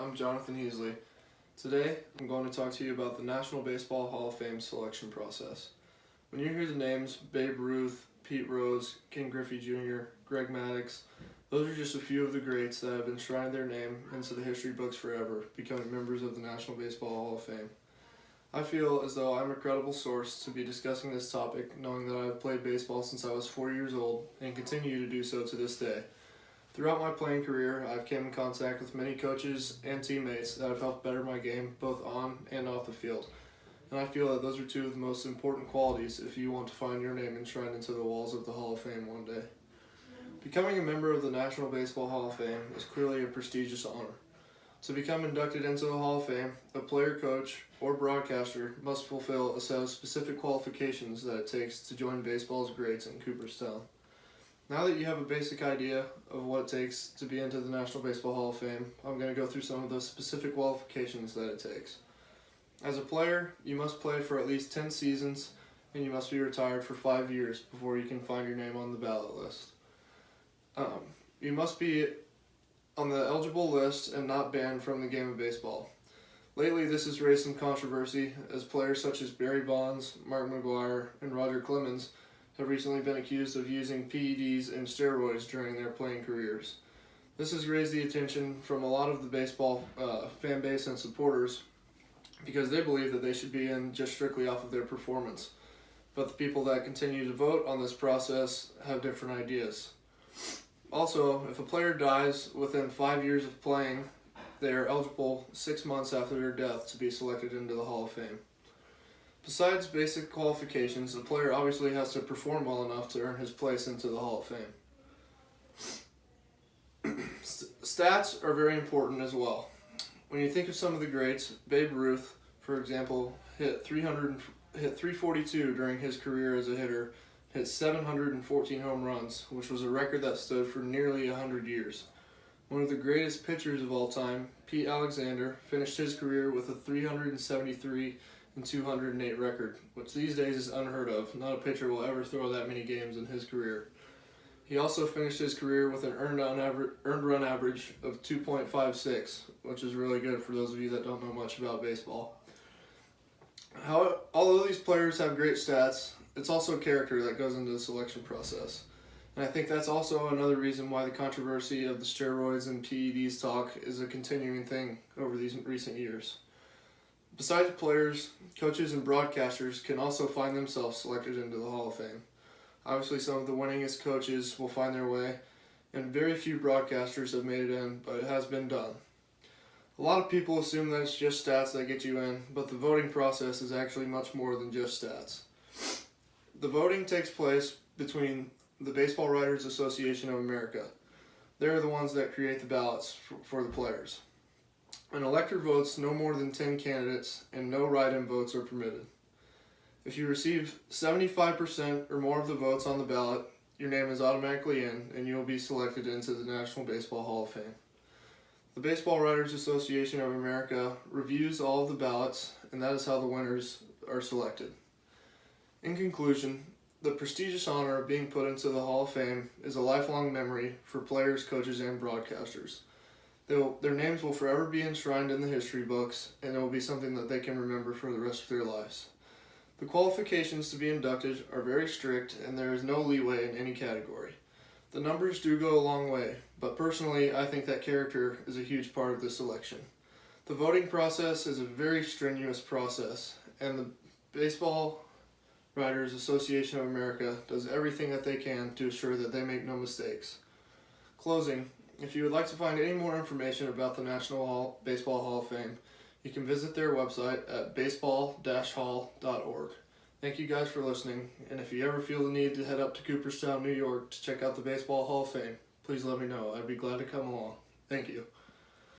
I'm Jonathan Heasley. Today, I'm going to talk to you about the National Baseball Hall of Fame selection process. When you hear the names Babe Ruth, Pete Rose, Ken Griffey Jr., Greg Maddux, those are just a few of the greats that have enshrined their name into the history books forever, becoming members of the National Baseball Hall of Fame. I feel as though I'm a credible source to be discussing this topic, knowing that I've played baseball since I was 4 years old and continue to do so to this day. Throughout my playing career, I've come in contact with many coaches and teammates that have helped better my game both on and off the field. And I feel that those are two of the most important qualities if you want to find your name enshrined into the walls of the Hall of Fame one day. Becoming a member of the National Baseball Hall of Fame is clearly a prestigious honor. To become inducted into the Hall of Fame, a player, coach, or broadcaster must fulfill a set of specific qualifications that it takes to join baseball's greats in Cooperstown. Now that you have a basic idea of what it takes to be into the National Baseball Hall of Fame, I'm going to go through some of those specific qualifications that it takes. As a player, you must play for at least 10 seasons, and you must be retired for 5 years before you can find your name on the ballot list. You must be on the eligible list and not banned from the game of baseball. Lately, this has raised some controversy as players such as Barry Bonds, Mark McGwire, and Roger Clemens have recently been accused of using PEDs and steroids during their playing careers. This has raised the attention from a lot of the baseball fan base and supporters because they believe that they should be in just strictly off of their performance. But the people that continue to vote on this process have different ideas. Also, if a player dies within 5 years of playing, they are eligible 6 months after their death to be selected into the Hall of Fame. Besides basic qualifications, the player obviously has to perform well enough to earn his place into the Hall of Fame. Stats are very important as well. When you think of some of the greats, Babe Ruth, for example, hit 342 during his career as a hitter, hit 714 home runs, which was a record that stood for nearly 100 years. One of the greatest pitchers of all time, Pete Alexander, finished his career with a 373 and 208 record, which these days is unheard of. Not a pitcher will ever throw that many games in his career. He also finished his career with an earned run average of 2.56, which is really good for those of you that don't know much about baseball. Although these players have great stats, it's also character that goes into the selection process. And I think that's also another reason why the controversy of the steroids and PEDs talk is a continuing thing over these recent years. Besides players, coaches and broadcasters can also find themselves selected into the Hall of Fame. Obviously, some of the winningest coaches will find their way, and very few broadcasters have made it in, but it has been done. A lot of people assume that it's just stats that get you in, but the voting process is actually much more than just stats. The voting takes place between the Baseball Writers Association of America. They're the ones that create the ballots for the players. An elector votes no more than 10 candidates, and no write-in votes are permitted. If you receive 75% or more of the votes on the ballot, your name is automatically in, and you will be selected into the National Baseball Hall of Fame. The Baseball Writers Association of America reviews all of the ballots, and that is how the winners are selected. In conclusion, the prestigious honor of being put into the Hall of Fame is a lifelong memory for players, coaches, and broadcasters. Their names will forever be enshrined in the history books, and it will be something that they can remember for the rest of their lives. The qualifications to be inducted are very strict, and there is no leeway in any category. The numbers do go a long way, but personally, I think that character is a huge part of the selection. The voting process is a very strenuous process, and the Baseball Writers Association of America does everything that they can to assure that they make no mistakes. Closing, if you would like to find any more information about the National Baseball Hall of Fame, you can visit their website at baseball-hall.org. Thank you guys for listening, and if you ever feel the need to head up to Cooperstown, New York to check out the Baseball Hall of Fame, please let me know. I'd be glad to come along. Thank you.